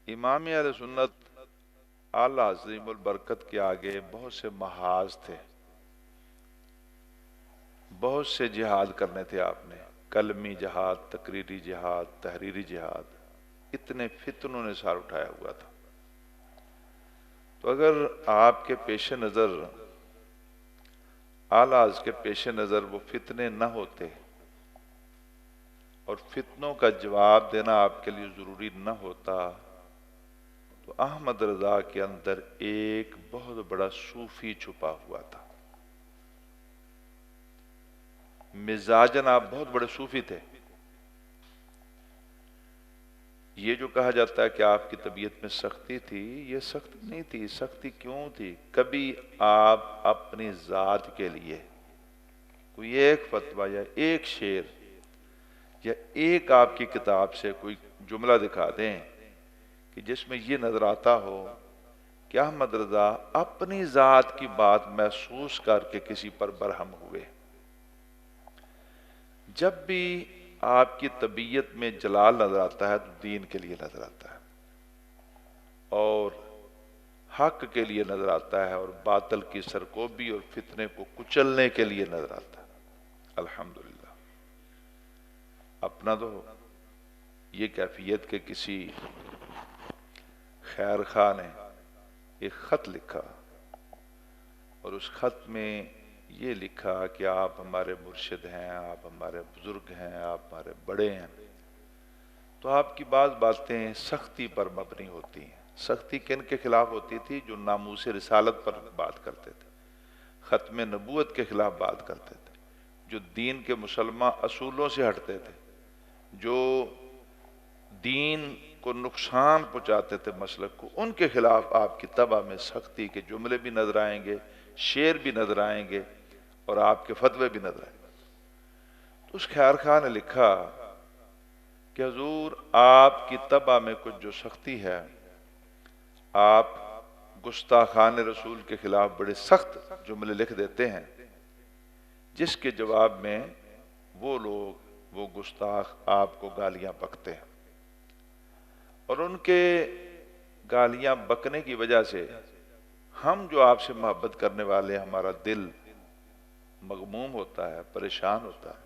امام اہل سنت اعلیٰ عظیم البرکت کے آگے بہت سے محاذ تھے، بہت سے جہاد کرنے تھے آپ نے، کلمی جہاد، تقریری جہاد، تحریری جہاد، اتنے فتنوں نے سار اٹھایا ہوا تھا۔ تو اگر آپ کے پیش نظر، اعلیٰ کے پیش نظر وہ فتنے نہ ہوتے اور فتنوں کا جواب دینا آپ کے لیے ضروری نہ ہوتا، تو احمد رضا کے اندر ایک بہت بڑا صوفی چھپا ہوا تھا۔ مزاجن آپ بہت بڑے صوفی تھے۔ یہ جو کہا جاتا ہے کہ آپ کی طبیعت میں سختی تھی، یہ سختی نہیں تھی۔ سختی کیوں تھی؟ کبھی آپ اپنی ذات کے لیے کوئی ایک فتویٰ یا ایک شعر یا ایک آپ کی کتاب سے کوئی جملہ دکھا دیں کہ جس میں یہ نظر آتا ہو کہ احمد رضا اپنی ذات کی بات محسوس کر کے کسی پر برہم ہوئے۔ جب بھی آپ کی طبیعت میں جلال نظر آتا ہے تو دین کے لیے نظر آتا ہے، اور حق کے لیے نظر آتا ہے، اور باطل کی سرکوبی اور فتنے کو کچلنے کے لیے نظر آتا ہے۔ الحمدللہ اپنا تو یہ کیفیت کہ کسی خیر خواہ نے ایک خط لکھا اور اس خط میں یہ لکھا کہ آپ ہمارے مرشد ہیں، آپ ہمارے بزرگ ہیں، آپ ہمارے بڑے ہیں، تو آپ کی بعض باتیں سختی پر مبنی ہوتی ہیں۔ سختی کن کے خلاف ہوتی تھی؟ جو ناموس رسالت پر بات کرتے تھے، ختم نبوت کے خلاف بات کرتے تھے، جو دین کے مسلمہ اصولوں سے ہٹتے تھے، جو دین کو نقصان پہنچاتے تھے مسلک کو، ان کے خلاف آپ کی طبع میں سختی کے جملے بھی نظر آئیں گے، شعر بھی نظر آئیں گے، اور آپ کے فتوے بھی نظر آئیں گے۔ تو اس خیر خواہ نے لکھا کہ حضور آپ کی طبع میں کچھ جو سختی ہے، آپ گستاخان رسول کے خلاف بڑے سخت جملے لکھ دیتے ہیں، جس کے جواب میں وہ لوگ، وہ گستاخ آپ کو گالیاں بکتے ہیں، اور ان کے گالیاں بکنے کی وجہ سے ہم جو آپ سے محبت کرنے والے ہیں، ہمارا دل مغموم ہوتا ہے، پریشان ہوتا ہے۔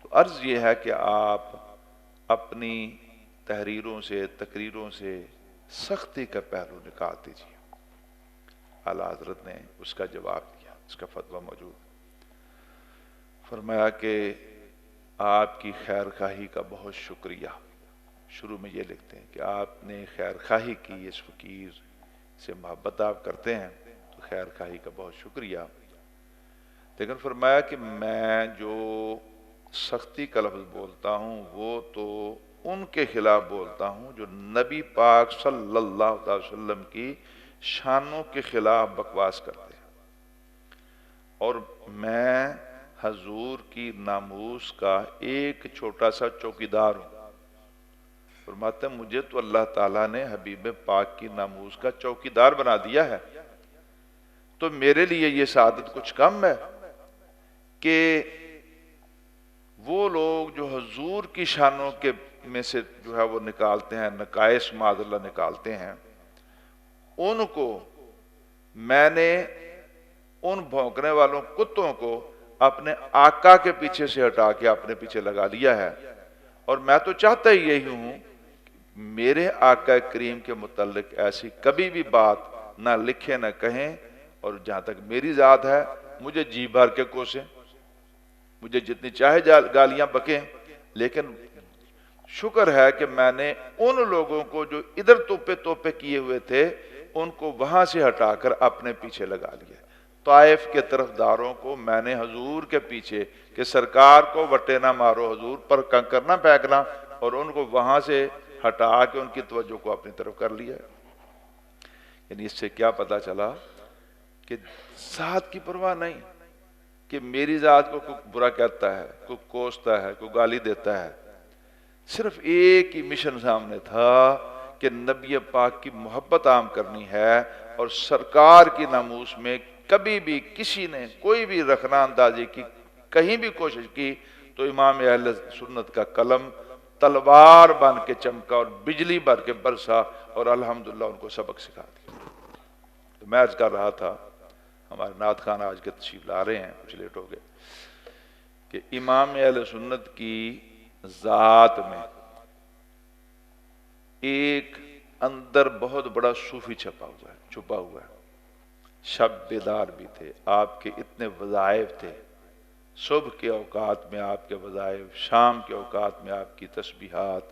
تو عرض یہ ہے کہ آپ اپنی تحریروں سے، تقریروں سے سختی کا پہلو نکال دیجیے۔ اعلیٰ حضرت نے اس کا جواب دیا، اس کا فتویٰ موجود ہے۔ فرمایا کہ آپ کی خیر خواہی کا بہت شکریہ۔ شروع میں یہ لکھتے ہیں کہ آپ نے خیر خواہی کی، اس فقیر سے محبت آپ کرتے ہیں، تو خیر خواہی کا بہت شکریہ۔ لیکن فرمایا کہ میں جو سختی کا لفظ بولتا ہوں وہ تو ان کے خلاف بولتا ہوں جو نبی پاک صلی اللہ علیہ وسلم کی شانوں کے خلاف بکواس کرتے ہیں، اور میں حضور کی ناموس کا ایک چھوٹا سا چوکیدار ہوں۔ فرماتے ہیں مجھے تو اللہ تعالیٰ نے حبیب پاک کی ناموس کا چوکیدار بنا دیا ہے، تو میرے لیے یہ سعادت کچھ کم ہے کہ وہ لوگ جو حضور کی شانوں کے میں سے جو ہے وہ نکالتے ہیں، نقائص معاذ اللہ نکالتے ہیں، ان کو میں نے ان بھونکنے والوں کتوں کو اپنے آقا کے پیچھے سے ہٹا کے اپنے پیچھے لگا لیا ہے، اور میں تو چاہتا ہی یہی ہوں میرے آقا کریم کے متعلق ایسی کبھی بھی بات نہ لکھیں نہ کہیں، اور جہاں تک میری ذات ہے مجھے جی بھر کے کوسیں، مجھے جتنی چاہے گالیاں بکیں، لیکن شکر ہے کہ میں نے ان لوگوں کو جو ادھر توپے توپے کیے ہوئے تھے ان کو وہاں سے ہٹا کر اپنے پیچھے لگا لیا۔ طائف کے طرفداروں کو میں نے حضور کے پیچھے کہ سرکار کو وٹے نہ مارو، حضور پر کنکر نہ پھینکنا، اور ان کو وہاں سے ہٹا کے ان کی توجہ کو اپنی طرف کر لیا۔ یعنی اس سے کیا پتا چلا کہ ذات کی پرواہ نہیں، کہ میری ذات کو کوئی برا کہتا ہے، کوئی کوستا ہے، کوئی گالی دیتا ہے، صرف ایک ہی مشن سامنے تھا کہ نبی پاک کی محبت عام کرنی ہے، اور سرکار کی ناموس میں کبھی بھی کسی نے کوئی بھی رخنہ اندازی کی کہیں بھی کوشش کی تو امام اہل سنت کا قلم تلوار بن کے چمکا اور بجلی بن کے برسا اور الحمدللہ ان کو سبق سکھا دیا۔ تو میں عرض کر رہا تھا، ہمارے نعت خان آج کے تشریف لا رہے ہیں، کچھ لیٹ ہو گئے، کہ امام اہل سنت کی ذات میں ایک اندر بہت بڑا صوفی چھپا ہوا ہے۔ شب بیدار بھی تھے، آپ کے اتنے وظائف تھے، صبح کے اوقات میں آپ کے وظائف، شام کے اوقات میں آپ کی تسبیحات،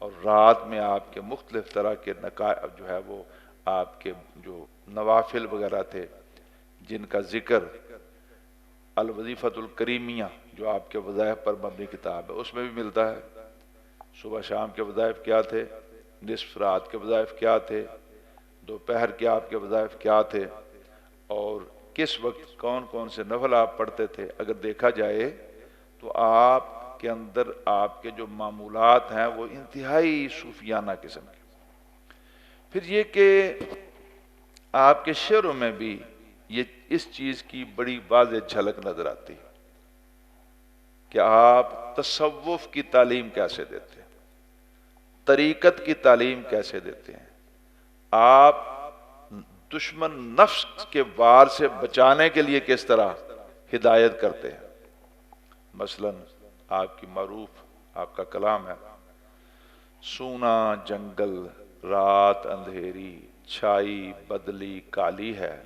اور رات میں آپ کے مختلف طرح کے جو ہے وہ آپ کے جو نوافل وغیرہ تھے جن کا ذکر الوظیفۃ الکریمیہ جو آپ کے وظائف پر مبنی کتاب ہے اس میں بھی ملتا ہے۔ صبح شام کے وظائف کیا تھے، نصف رات کے وظائف کیا تھے، دوپہر کے آپ کے وظائف کیا تھے، اور کس وقت کون کون سے نفل آپ پڑھتے تھے۔ اگر دیکھا جائے تو آپ کے اندر آپ کے جو معمولات ہیں وہ انتہائی صوفیانہ قسم کے۔ پھر یہ کہ آپ کے شعروں میں بھی یہ اس چیز کی بڑی واضح جھلک نظر آتی ہے کہ آپ تصوف کی تعلیم کیسے دیتے ہیں، طریقت کی تعلیم کیسے دیتے ہیں، آپ دشمن نفس کے وار سے بچانے کے لیے کس طرح ہدایت کرتے ہیں۔ مثلا آپ کی معروف آپ کا کلام ہے، سونا جنگل رات اندھیری چھائی بدلی کالی ہے۔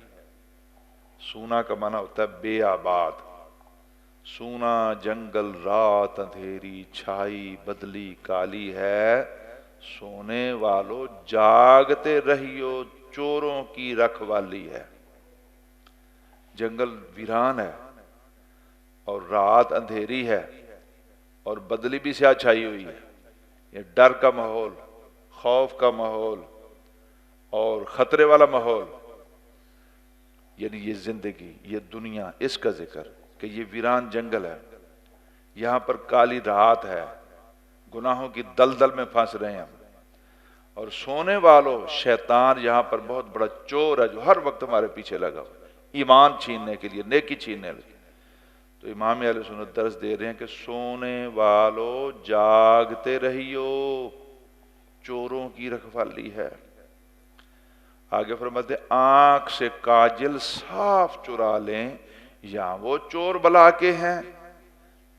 سونا کا معنی ہوتا ہے بے آباد، سونا جنگل رات اندھیری چھائی بدلی کالی ہے، سونے والو جاگتے رہیو چوروں کی رکھوالی ہے۔ جنگل ویران ہے اور رات اندھیری ہے اور بدلی بھی سیاہ چھائی ہوئی ہے، یہ ڈر کا ماحول، خوف کا ماحول اور خطرے والا ماحول، یعنی یہ زندگی، یہ دنیا، اس کا ذکر کہ یہ ویران جنگل ہے، یہاں پر کالی رات ہے، گناہوں کی دلدل میں پھنس رہے ہیں ہم، اور سونے والوں شیطان یہاں پر بہت بڑا چور ہے جو ہر وقت ہمارے پیچھے لگا ہوا، ایمان چھیننے کے لیے، نیکی چھیننے کے لیے۔ تو امام اہل سنت درس دے رہے ہیں کہ سونے والو جاگتے رہیو چوروں کی رکھوالی ہے۔ آگے فرماتے آنکھ سے کاجل صاف چرا لیں یا وہ چور بلا کے ہیں،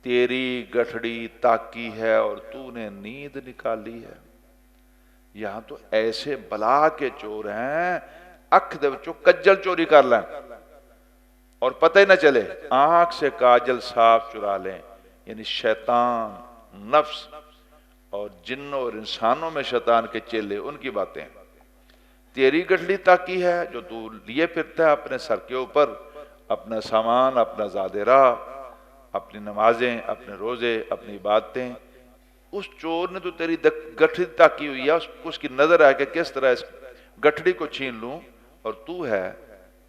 تیری گٹھڑی تاکی ہے اور تو نے نیند نکالی ہے۔ یہاں تو ایسے بلا کے چور ہیں اکھ دے وچوں کجل چوری کر لیں اور پتہ ہی نہ چلے، آنکھ سے کاجل صاف چرا لیں، یعنی شیطان نفس اور جنوں اور انسانوں میں شیطان کے چیلے، ان کی باتیں۔ تیری گٹھڑی تاکی ہے جو تو لیے پھرتا ہے اپنے سر کے اوپر، اپنا سامان، اپنا زاد راہ، اپنی نمازیں، اپنے روزے، اپنی عبادتیں، اس چور نے تو تیری گٹھڑی تاکی ہوئی ہے، اس کی نظر ہے کہ کس طرح اس گٹھڑی کو چھین لوں، اور تو ہے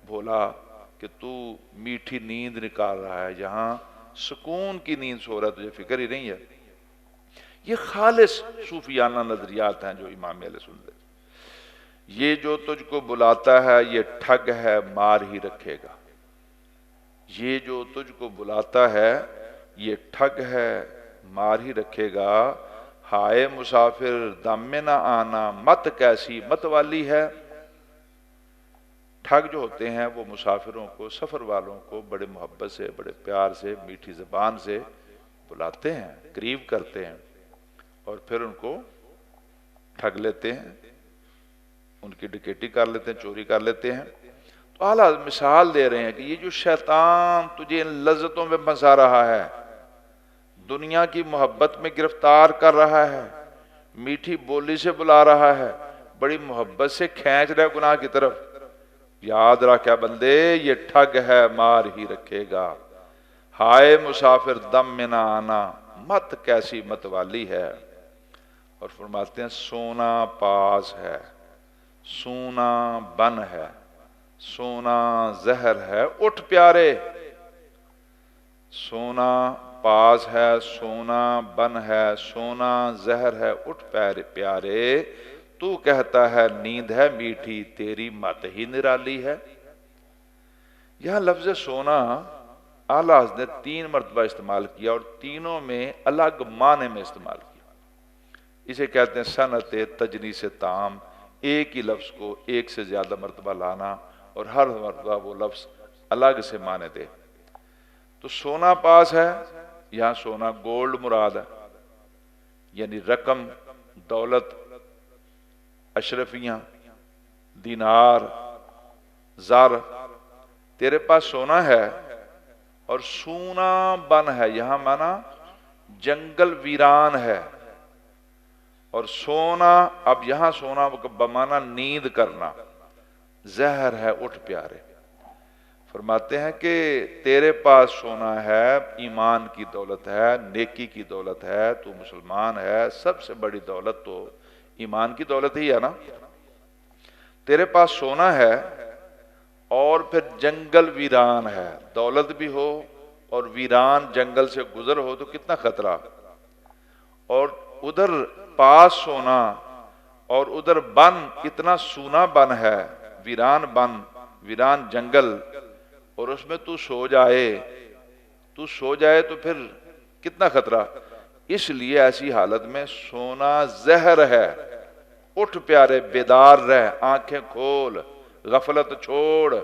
بھولا کہ تو میٹھی نیند نکال رہا ہے، جہاں سکون کی نیند سو رہا ہے، تجھے فکر ہی نہیں ہے۔ یہ خالص صوفیانہ نظریات ہیں جو امام اہل سنت۔ یہ جو تجھ کو بلاتا ہے یہ ٹھگ ہے مار ہی رکھے گا، یہ جو تجھ کو بلاتا ہے یہ ٹھگ ہے مار ہی رکھے گا، ہائے مسافر دم میں نہ آنا مت کیسی مت والی ہے۔ ٹھگ جو ہوتے ہیں وہ مسافروں کو، سفر والوں کو بڑے محبت سے، بڑے پیار سے، میٹھی زبان سے بلاتے ہیں، قریب کرتے ہیں اور پھر ان کو ٹھگ لیتے ہیں، ان کی ڈکیٹی کر لیتے ہیں، چوری کر لیتے ہیں۔ تو اعلیٰ مثال دے رہے ہیں کہ یہ جو شیطان تجھے ان لذتوں میں پھنسا رہا ہے، دنیا کی محبت میں گرفتار کر رہا ہے، میٹھی بولی سے بلا رہا ہے، بڑی محبت سے کھینچ رہا ہے گناہ کی طرف، یاد رکھ کیا بندے یہ ٹھگ ہے مار ہی رکھے گا، ہائے مسافر دم میں نہ آنا مت کیسی مت والی ہے۔ اور فرماتے ہیں سونا پاس ہے، سونا بن ہے، سونا زہر ہے اٹھ پیارے، سونا پاس ہے، سونا بن ہے، سونا زہر ہے اٹھ پیارے، تو کہتا ہے نیند ہے میٹھی تیری مت ہی نرالی ہے۔ یہاں لفظ سونا اعلیٰ نے 3 مرتبہ استعمال کیا اور تینوں میں الگ معنی میں استعمال کیا۔ اسے کہتے ہیں صنعت تجنیس تام، ایک ہی لفظ کو ایک سے زیادہ مرتبہ لانا اور ہر مرتبہ وہ لفظ الگ سے معنی دے۔ تو سونا پاس ہے، یہاں سونا گولڈ مراد ہے، یعنی رقم، دولت، اشرفیاں، دینار، زر، تیرے پاس سونا ہے اور سونا بن ہے، یہاں مانا جنگل ویران ہے، اور سونا، اب یہاں سونا بمانا نیند کرنا، زہر ہے اٹھ پیارے۔ فرماتے ہیں کہ تیرے پاس سونا ہے، ایمان کی دولت ہے، نیکی کی دولت ہے، تو مسلمان ہے، سب سے بڑی دولت تو ایمان کی دولت ہی ہے نا۔ تیرے پاس سونا ہے اور پھر جنگل ویران ہے، دولت بھی ہو اور ویران جنگل سے گزر ہو تو کتنا خطرہ، اور ادھر پاس سونا اور ادھر بن، اتنا سونا بن ہے، ویران بن، ویران جنگل، اور اس میں تو سو جائے تو پھر کتنا خطرہ۔ اس لیے ایسی حالت میں سونا زہر ہے، اٹھ پیارے، بیدار رہ، آنکھیں کھول، غفلت چھوڑ۔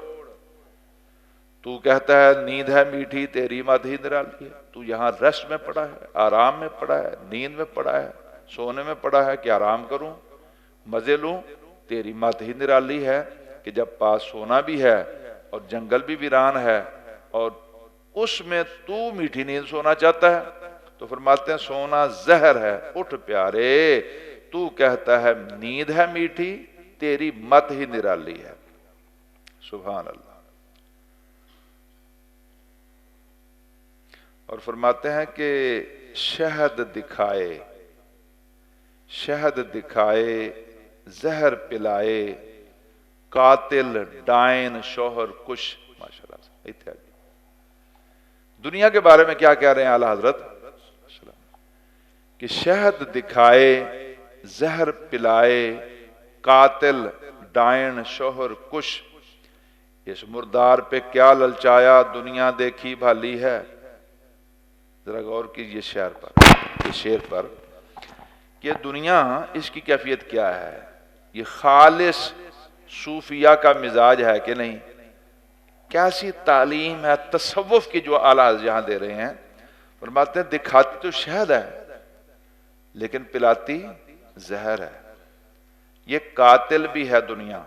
تو کہتا ہے نیند ہے میٹھی، تیری مت ہی نرالی ہے، تو یہاں ریسٹ میں پڑا ہے، آرام میں پڑا ہے، نیند میں پڑا ہے، سونے میں پڑا ہے کہ آرام کروں، مزے لوں، تیری مت ہی نرالی ہے کہ جب پاس سونا بھی ہے اور جنگل بھی ویران ہے اور اس میں تو میٹھی نیند سونا چاہتا ہے۔ تو فرماتے ہیں سونا زہر ہے، اٹھ پیارے، تو کہتا ہے نیند ہے میٹھی، تیری مت ہی نرالی ہے۔ سبحان اللہ۔ اور فرماتے ہیں کہ شہد دکھائے، زہر پلائے، قاتل ڈائن شوہر کش۔ ماشاءاللہ سے دنیا کے بارے میں کیا کہہ رہے ہیں اعلیٰ حضرت کہ شہد دکھائے، زہر پلائے، قاتل ڈائن شوہر کش، اس مردار پہ کیا للچایا، دنیا دیکھی بھالی ہے۔ ذرا غور کیجئے شعر پر کہ دنیا، اس کی کیفیت کیا ہے، یہ خالص صوفیہ کا مزاج ہے کہ نہیں، کیسی تعلیم ہے تصوف کی جو اعلیٰ یہاں دے رہے ہیں۔ فرماتے ہیں دکھاتی تو شہد ہے لیکن پلاتی زہر ہے، یہ قاتل بھی ہے دنیا،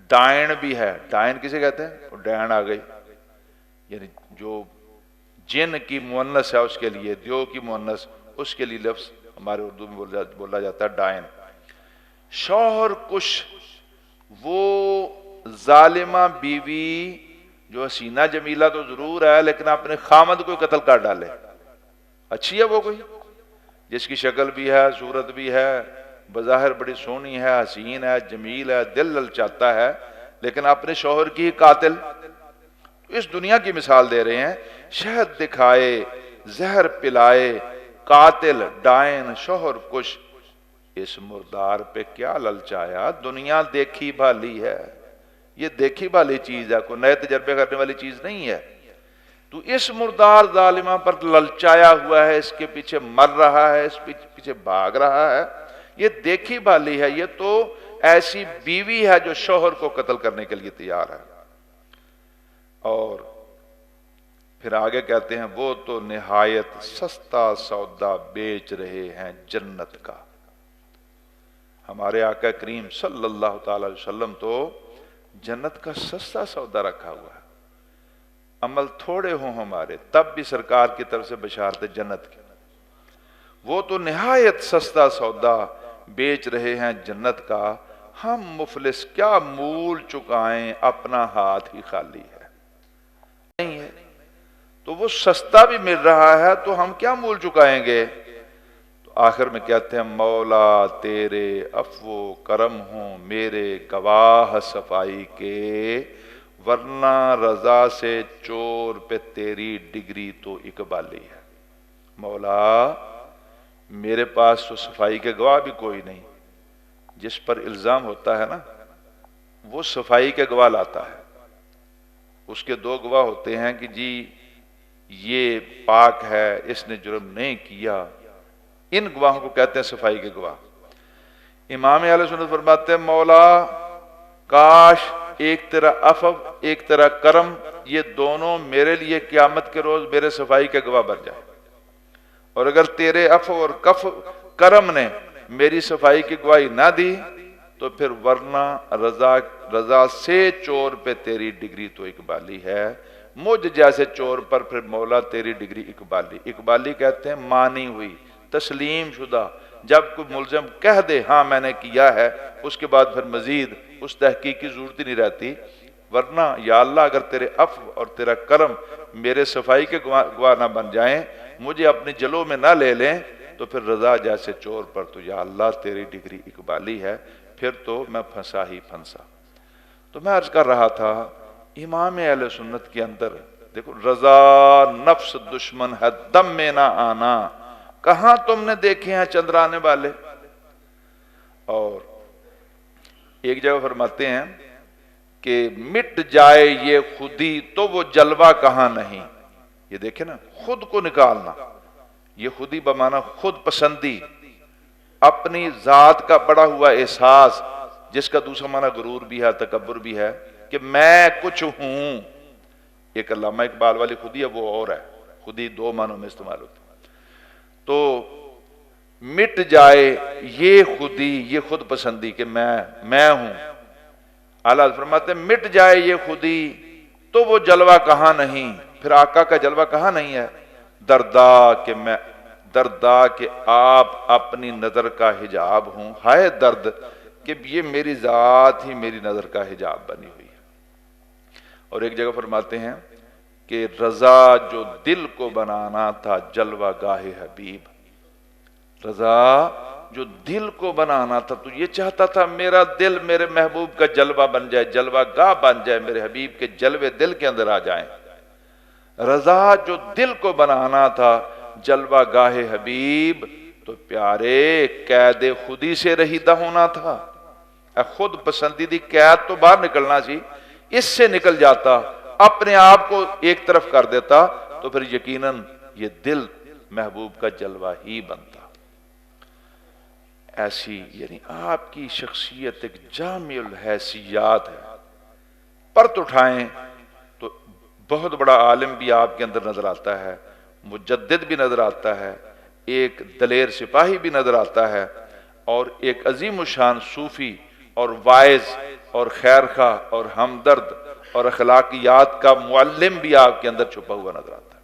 ڈائن بھی ہے۔ ڈائن کسے کہتے ہیں؟ وہ ڈائن آ گئی، یعنی جو جن کی مؤنث ہے اس کے لیے، دیو کی مؤنث، اس کے لیے لفظ ہمارے اردو میں بولا جاتا ہے ڈائن۔ شوہر کش، وہ ظالمہ بیوی جو حسینہ جمیلہ تو ضرور ہے لیکن اپنے خامد کو قتل کر ڈالے۔ اچھی ہے وہ کوئی، جس کی شکل بھی ہے، صورت بھی ہے، بظاہر بڑی سونی ہے، حسین ہے، جمیل ہے، دل للچاتا ہے، لیکن اپنے شوہر کی قاتل۔ اس دنیا کی مثال دے رہے ہیں، شہد دکھائے، زہر پلائے، قاتل ڈائن شوہر کش، اس مردار پہ کیا للچایا، دنیا دیکھی بھالی ہے۔ یہ دیکھی بھالی چیز ہے، کوئی نئے تجربے کرنے والی چیز نہیں ہے۔ تو اس مردار ظالمہ پر للچایا ہوا ہے، اس کے پیچھے مر رہا ہے، اس پیچھے بھاگ رہا ہے، یہ دیکھی بھالی ہے، یہ تو ایسی بیوی ہے جو شوہر کو قتل کرنے کے لیے تیار ہے۔ اور پھر آگے کہتے ہیں وہ تو نہایت سستا سودا بیچ رہے ہیں جنت کا۔ ہمارے آقا کریم صلی اللہ تعالی علیہ وسلم تو جنت کا سستا سودا رکھا ہوا ہے، عمل تھوڑے ہوں ہمارے تب بھی سرکار کی طرف سے بشارت جنت کی۔ وہ تو نہایت سستا سودا بیچ رہے ہیں جنت کا، ہم مفلس کیا مول چکائیں، اپنا ہاتھ ہی خالی ہے۔ نہیں ہے تو وہ سستا بھی مل رہا ہے تو ہم کیا مول چکائیں گے۔ تو آخر میں کہتے ہیں مولا تیرے عفو و کرم ہوں میرے گواہ صفائی کے، ورنہ رضا سے چور پہ تیری ڈگری تو اقبالی ہے۔ مولا میرے پاس تو صفائی کے گواہ بھی کوئی نہیں، جس پر الزام ہوتا ہے نا وہ صفائی کے گواہ لاتا ہے، اس کے دو گواہ ہوتے ہیں کہ جی یہ پاک ہے، اس نے جرم نہیں کیا، ان گواہوں کو کہتے ہیں صفائی کے گواہ۔ امام اہل سنت فرماتے ہیں مولا کاش ایک تیرا عفو ایک تیرا کرم یہ دونوں میرے لیے قیامت کے روز میرے صفائی کے گواہ بن جائے، اور اگر تیرے عفو اور کرم نے میری صفائی کی گواہی نہ دی تو پھر ورنہ رضا سے چور پہ تیری ڈگری تو اقبالی ہے، مجھ جیسے چور پر پھر مولا تیری ڈگری اقبالی۔ اقبالی کہتے ہیں مانی ہوئی، تسلیم شدہ، جب کوئی ملزم کہہ دے ہاں میں نے کیا ہے اس کے بعد پھر مزید اس تحقیق کی ضرورت ہی نہیں رہتی۔ ورنہ یا اللہ اگر تیرے عفو اور تیرا کرم میرے صفائی کے گواہ نہ بن جائیں، مجھے اپنی جلوں میں نہ لے لیں، تو پھر رضا جیسے چور پر تو یا اللہ تیری ڈگری اقبالی ہے، پھر تو میں پھنسا ہی پھنسا۔ تو میں عرض کر رہا تھا امام اہل سنت کے اندر دیکھو رضا نفس دشمن ہے دم میں نہ آنا، کہاں تم نے دیکھے ہیں چندرانے والے۔ اور ایک جگہ فرماتے ہیں کہ مٹ جائے یہ خودی تو وہ جلوہ کہاں نہیں۔ یہ دیکھیں نا خود کو نکالنا، یہ خودی بمانا خود پسندی، اپنی ذات کا بڑا ہوا احساس، جس کا دوسرا معنی غرور بھی ہے تکبر بھی ہے کہ میں کچھ ہوں۔ ایک علامہ اقبال والی خودی ہے وہ اور ہے، خودی دو معنوں میں استعمال ہوتی ہے۔ تو مٹ جائے یہ خودی یہ خود پسندی کہ میں ہوں، اعلیٰ فرماتے ہیں مٹ جائے یہ خودی تو وہ جلوہ کہاں نہیں۔ پھر آقا کا جلوہ کہاں نہیں ہے؟ دردا کہ آپ اپنی نظر کا حجاب ہوں، ہائے درد کہ یہ میری ذات ہی میری نظر کا حجاب بنی ہوئی ہے۔ اور ایک جگہ فرماتے ہیں کہ رضا جو دل کو بنانا تھا جلوہ گاہ حبیب، رضا جو دل کو بنانا تھا تو یہ چاہتا تھا میرا دل میرے محبوب کا جلوہ بن جائے، جلوہ گاہ بن جائے، میرے حبیب کے جلوے دل کے اندر آ جائیں۔ رضا جو دل کو بنانا تھا جلوہ گاہ حبیب تو پیارے قید خودی سے رہیدہ ہونا تھا۔ خود پسندیدی قید تو باہر نکلنا سی، اس سے نکل جاتا، اپنے آپ کو ایک طرف کر دیتا تو پھر یقیناً یہ دل محبوب کا جلوہ ہی بنتا۔ ایسی یعنی آپ کی شخصیت ایک جامع الحیثیات ہے، پرت اٹھائیں تو بہت بڑا عالم بھی آپ کے اندر نظر آتا ہے، مجدد بھی نظر آتا ہے، ایک دلیر سپاہی بھی نظر آتا ہے، اور ایک عظیم الشان صوفی اور واعظ اور خیر خواہ اور ہمدرد اور اخلاقیات کا معلم بھی آپ کے اندر چھپا ہوا نظر آتا ہے۔